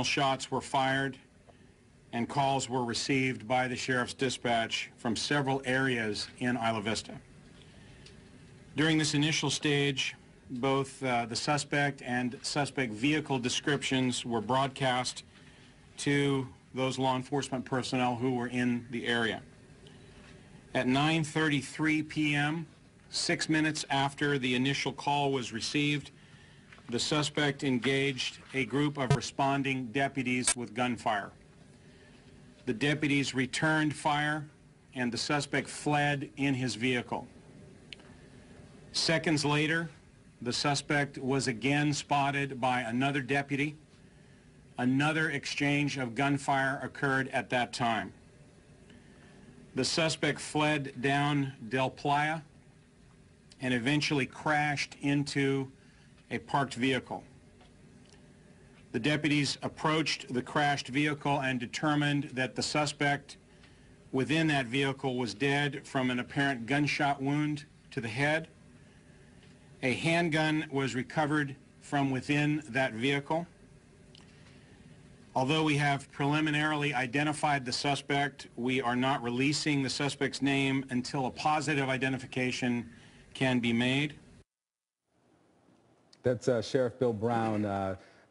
Shots were fired and calls were received by the sheriff's dispatch from several areas in Isla Vista. During this initial stage, both the suspect and suspect vehicle descriptions were broadcast to those law enforcement personnel who were in the area. At 9:33 p.m., 6 minutes after the initial call was received, the suspect engaged a group of responding deputies with gunfire. The deputies returned fire, and the suspect fled in his vehicle. Seconds later, the suspect was again spotted by another deputy. Another exchange of gunfire occurred at that time. The suspect fled down Del Playa and eventually crashed into a parked vehicle. The deputies approached the crashed vehicle and determined that the suspect within that vehicle was dead from an apparent gunshot wound to the head. A handgun was recovered from within that vehicle. Although we have preliminarily identified the suspect, we are not releasing the suspect's name until a positive identification can be made. That's Sheriff Bill Brown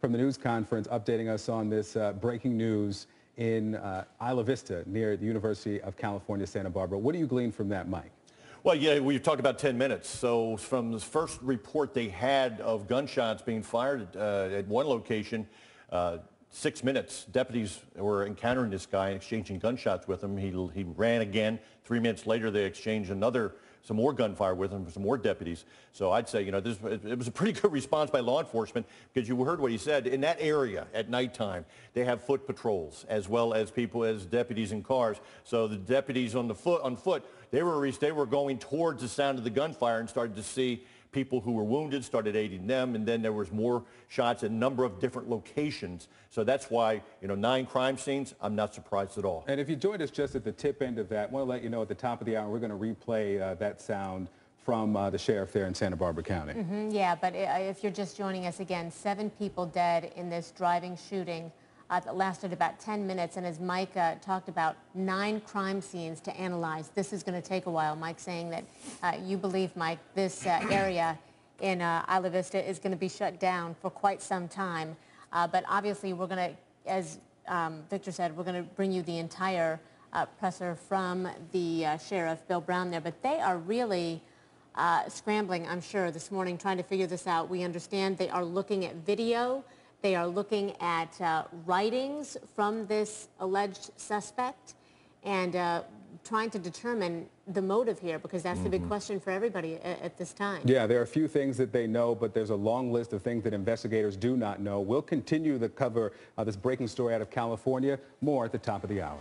from the news conference updating us on this breaking news in Isla Vista near the University of California, Santa Barbara. What do you glean from that, Mike? Well, yeah, we talked about 10 minutes. So from the first report they had of gunshots being fired at one location, 6 minutes, deputies were encountering this guy and exchanging gunshots with him. He ran again. 3 minutes later, they exchanged some more gunfire with him, some more deputies. So I'd say, it was a pretty good response by law enforcement, because you heard what he said. In that area at nighttime, they have foot patrols as well as deputies in cars. So the deputies on foot, they were going towards the sound of the gunfire and started to see people who were wounded, started aiding them, and then there was more shots at a number of different locations. So that's why, 9 crime scenes, I'm not surprised at all. And if you joined us just at the tip end of that, I want to let you know at the top of the hour, we're going to replay that sound from the sheriff there in Santa Barbara County. Yeah, but if you're just joining us again, 7 people dead in this driving shooting that lasted about 10 minutes, and as Mike talked about, 9 crime scenes to analyze. This is going to take a while. Mike saying that you believe, Mike, this area in Isla Vista is going to be shut down for quite some time. But obviously, we're going to, as Victor said, we're going to bring you the entire presser from the sheriff, Bill Brown, there. But they are really scrambling, I'm sure, this morning, trying to figure this out. We understand they are looking at video. They are looking at writings from this alleged suspect and trying to determine the motive here, because that's the big question for everybody at this time. Yeah, there are a few things that they know, but there's a long list of things that investigators do not know. We'll continue to cover this breaking story out of California. More at the top of the hour.